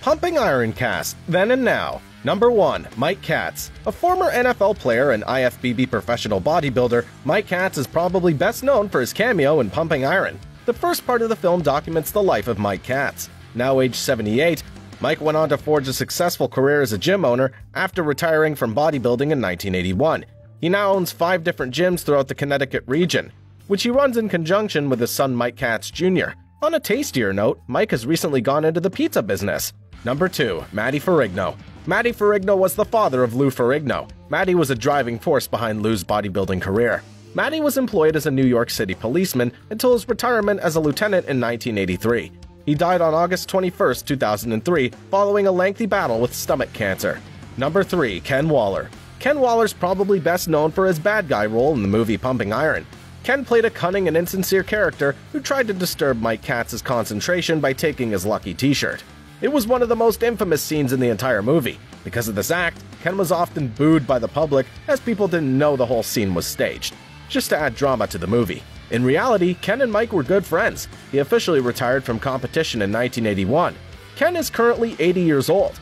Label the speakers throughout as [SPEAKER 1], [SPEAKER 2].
[SPEAKER 1] Pumping Iron cast, then and now. Number 1. Mike Katz. A former NFL player and IFBB professional bodybuilder, Mike Katz is probably best known for his cameo in Pumping Iron. The first part of the film documents the life of Mike Katz. Now aged 78, Mike went on to forge a successful career as a gym owner after retiring from bodybuilding in 1981. He now owns 5 different gyms throughout the Connecticut region, which he runs in conjunction with his son Mike Katz Jr. On a tastier note, Mike has recently gone into the pizza business. Number 2. Matty Ferrigno. Matty Ferrigno was the father of Lou Ferrigno. Matty was a driving force behind Lou's bodybuilding career. Matty was employed as a New York City policeman until his retirement as a lieutenant in 1983. He died on August 21, 2003, following a lengthy battle with stomach cancer. Number 3. Ken Waller. Ken Waller's probably best known for his bad guy role in the movie Pumping Iron. Ken played a cunning and insincere character who tried to disturb Mike Katz's concentration by taking his lucky t-shirt. It was one of the most infamous scenes in the entire movie. Because of this act, Ken was often booed by the public as people didn't know the whole scene was staged, just to add drama to the movie. In reality, Ken and Mike were good friends. He officially retired from competition in 1981. Ken is currently 80 years old.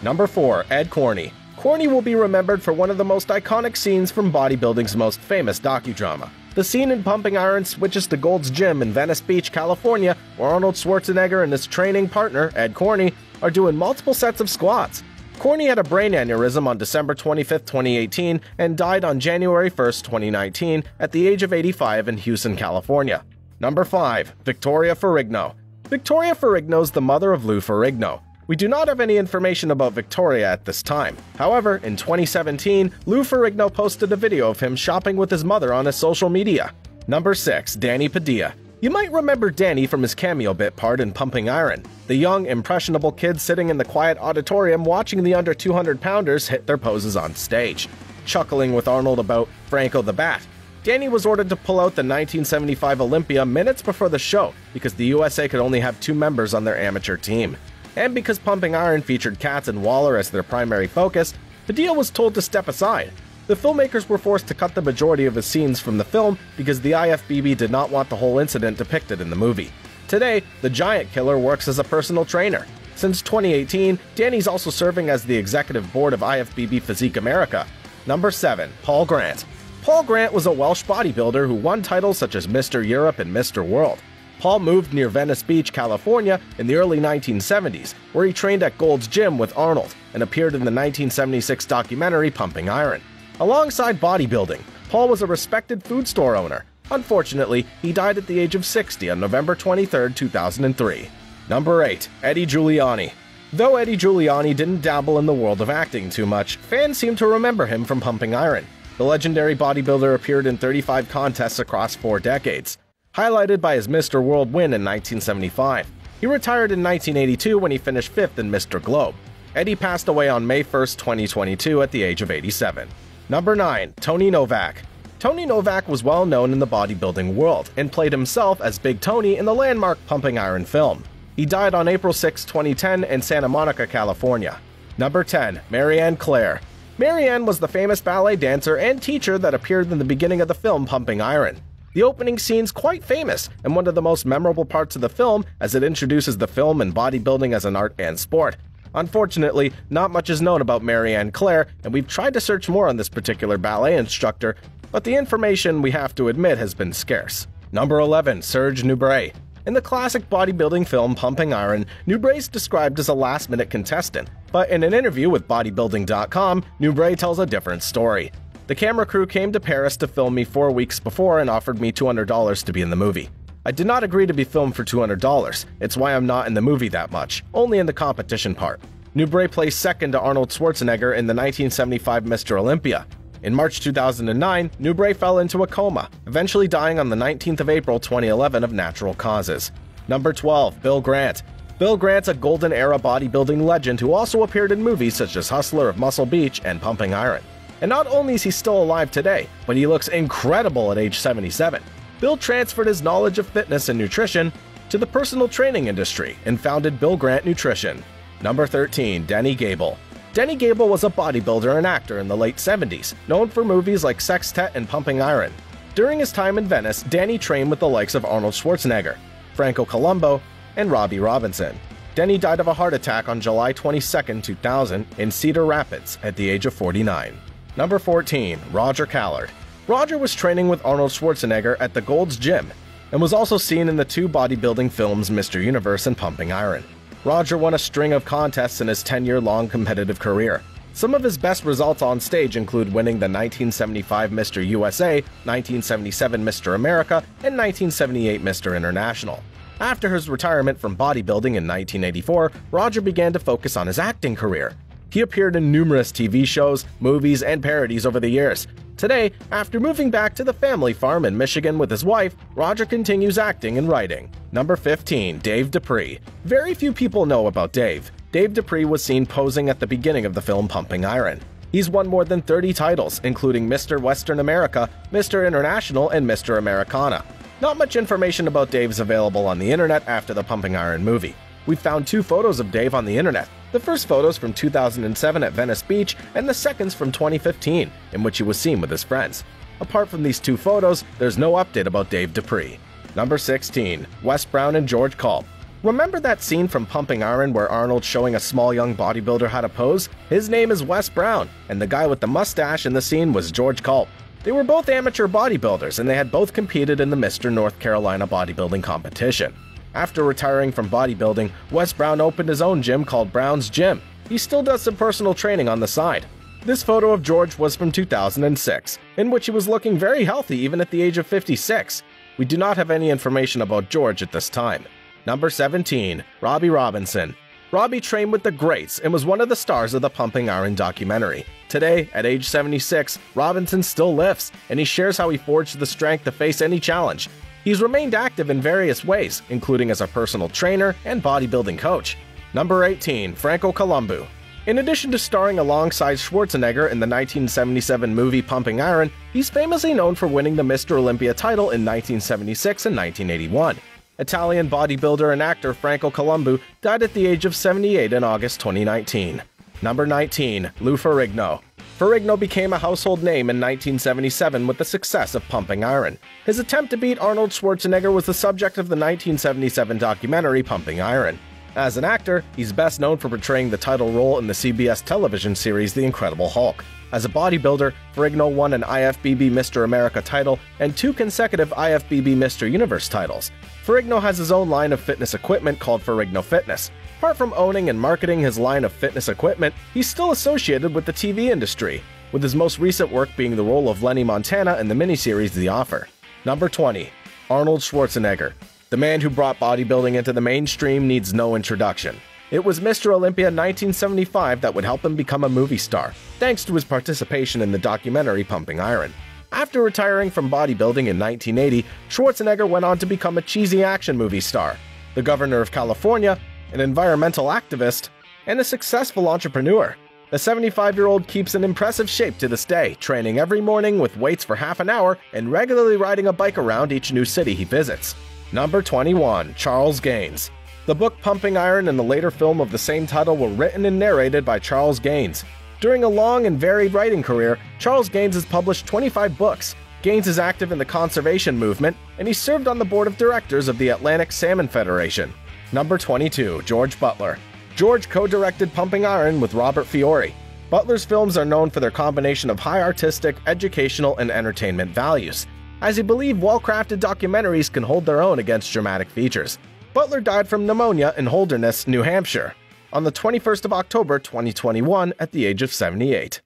[SPEAKER 1] Number 4. Ed Corney. Corney will be remembered for one of the most iconic scenes from bodybuilding's most famous docudrama. The scene in Pumping Iron switches to Gold's Gym in Venice Beach, California, where Arnold Schwarzenegger and his training partner, Ed Corney, are doing multiple sets of squats. Corney had a brain aneurysm on December 25, 2018, and died on January 1, 2019, at the age of 85 in Houston, California. Number 5. Victoria Ferrigno. Victoria Ferrigno is the mother of Lou Ferrigno. We do not have any information about Victoria at this time. However, in 2017, Lou Ferrigno posted a video of him shopping with his mother on his social media. Number 6. Danny Padilla. You might remember Danny from his cameo bit part in Pumping Iron, the young, impressionable kid sitting in the quiet auditorium watching the under 200-pounders hit their poses on stage, chuckling with Arnold about Franco the Bat. Danny was ordered to pull out the 1975 Olympia minutes before the show because the USA could only have 2 members on their amateur team. And because Pumping Iron featured Katz and Waller as their primary focus, Padilla was told to step aside. The filmmakers were forced to cut the majority of his scenes from the film because the IFBB did not want the whole incident depicted in the movie. Today, the Giant Killer works as a personal trainer. Since 2018, Danny's also serving as the executive board of IFBB Physique America. Number 7. Paul Grant. Paul Grant was a Welsh bodybuilder who won titles such as Mr. Europe and Mr. World. Paul moved near Venice Beach, California in the early 1970s, where he trained at Gold's Gym with Arnold and appeared in the 1976 documentary Pumping Iron. Alongside bodybuilding, Paul was a respected food store owner. Unfortunately, he died at the age of 60 on November 23, 2003. Number 8. Eddie Giuliani. Though Eddie Giuliani didn't dabble in the world of acting too much, fans seem to remember him from Pumping Iron. The legendary bodybuilder appeared in 35 contests across 4 decades, highlighted by his Mr. World win in 1975. He retired in 1982 when he finished 5th in Mr. Globe. Eddie passed away on May 1, 2022 at the age of 87. Number 9. Tony Novak. Tony Novak was well known in the bodybuilding world and played himself as Big Tony in the landmark Pumping Iron film. He died on April 6, 2010 in Santa Monica, California. Number 10. Marianne Claire. Marianne was the famous ballet dancer and teacher that appeared in the beginning of the film Pumping Iron. The opening scene's quite famous and one of the most memorable parts of the film as it introduces the film and bodybuilding as an art and sport. Unfortunately, not much is known about Marianne Claire, and we've tried to search more on this particular ballet instructor, but the information, we have to admit, has been scarce. Number 11. Serge Nubret. In the classic bodybuilding film Pumping Iron, Nubret is described as a last-minute contestant, but in an interview with bodybuilding.com, Nubret tells a different story. The camera crew came to Paris to film me 4 weeks before and offered me $200 to be in the movie. I did not agree to be filmed for $200. It's why I'm not in the movie that much, only in the competition part. Nubret placed second to Arnold Schwarzenegger in the 1975 Mr. Olympia. In March 2009, Nubret fell into a coma, eventually dying on the 19th of April 2011 of natural causes. Number 12. Bill Grant. Bill Grant's a golden-era bodybuilding legend who also appeared in movies such as Hustler of Muscle Beach and Pumping Iron. And not only is he still alive today, but he looks incredible at age 77. Bill transferred his knowledge of fitness and nutrition to the personal training industry and founded Bill Grant Nutrition. Number 13. Denny Gable. Denny Gable was a bodybuilder and actor in the late 70s, known for movies like Sextet and Pumping Iron. During his time in Venice, Danny trained with the likes of Arnold Schwarzenegger, Franco Columbu, and Robbie Robinson. Denny died of a heart attack on July 22, 2000 in Cedar Rapids at the age of 49. Number 14. Roger Callard. Roger was training with Arnold Schwarzenegger at the Gold's Gym and was also seen in the two bodybuilding films Mr. Universe and Pumping Iron. Roger won a string of contests in his 10-year-long competitive career. Some of his best results on stage include winning the 1975 Mr. USA, 1977 Mr. America, and 1978 Mr. International. After his retirement from bodybuilding in 1984, Roger began to focus on his acting career. He appeared in numerous TV shows, movies, and parodies over the years. Today, after moving back to the family farm in Michigan with his wife, Roger continues acting and writing. Number 15. Dave Dupree. Very few people know about Dave. Dave Dupree was seen posing at the beginning of the film Pumping Iron. He's won more than 30 titles, including Mr. Western America, Mr. International, and Mr. Americana. Not much information about Dave is available on the internet after the Pumping Iron movie. We found 2 photos of Dave on the internet. The first photos from 2007 at Venice Beach, and the second's from 2015, in which he was seen with his friends. Apart from these 2 photos, there's no update about Dave Dupree. Number 16. Wes Brown and George Culp. Remember that scene from Pumping Iron where Arnold's showing a small young bodybuilder how to pose? His name is Wes Brown, and the guy with the mustache in the scene was George Culp. They were both amateur bodybuilders, and they had both competed in the Mr. North Carolina bodybuilding competition. After retiring from bodybuilding, Wes Brown opened his own gym called Brown's Gym. He still does some personal training on the side. This photo of George was from 2006, in which he was looking very healthy even at the age of 56. We do not have any information about George at this time. Number 17. Robbie Robinson. Robbie trained with the greats and was one of the stars of the Pumping Iron documentary. Today, at age 76, Robinson still lifts, and he shares how he forged the strength to face any challenge. He's remained active in various ways, including as a personal trainer and bodybuilding coach. Number 18. Franco Columbu. In addition to starring alongside Schwarzenegger in the 1977 movie Pumping Iron, he's famously known for winning the Mr. Olympia title in 1976 and 1981. Italian bodybuilder and actor Franco Columbu died at the age of 78 in August 2019. Number 19. Lou Ferrigno. Ferrigno became a household name in 1977 with the success of Pumping Iron. His attempt to beat Arnold Schwarzenegger was the subject of the 1977 documentary Pumping Iron. As an actor, he's best known for portraying the title role in the CBS television series The Incredible Hulk. As a bodybuilder, Ferrigno won an IFBB Mr. America title and 2 consecutive IFBB Mr. Universe titles. Ferrigno has his own line of fitness equipment called Ferrigno Fitness. Apart from owning and marketing his line of fitness equipment, he's still associated with the TV industry, with his most recent work being the role of Lenny Montana in the miniseries The Offer. Number 20. Arnold Schwarzenegger. The man who brought bodybuilding into the mainstream needs no introduction. It was Mr. Olympia 1975 that would help him become a movie star, thanks to his participation in the documentary Pumping Iron. After retiring from bodybuilding in 1980, Schwarzenegger went on to become a cheesy action movie star, the governor of California, an environmental activist, and a successful entrepreneur. The 75-year-old keeps in impressive shape to this day, training every morning with weights for half an hour and regularly riding a bike around each new city he visits. Number 21. Charles Gaines. The book Pumping Iron and the later film of the same title were written and narrated by Charles Gaines. During a long and varied writing career, Charles Gaines has published 25 books. Gaines is active in the conservation movement, and he served on the board of directors of the Atlantic Salmon Federation. Number 22. George Butler. George co-directed Pumping Iron with Robert Fiore. Butler's films are known for their combination of high artistic, educational, and entertainment values, as he believed well-crafted documentaries can hold their own against dramatic features. Butler died from pneumonia in Holderness, New Hampshire, on the 21st of October 2021 at the age of 78.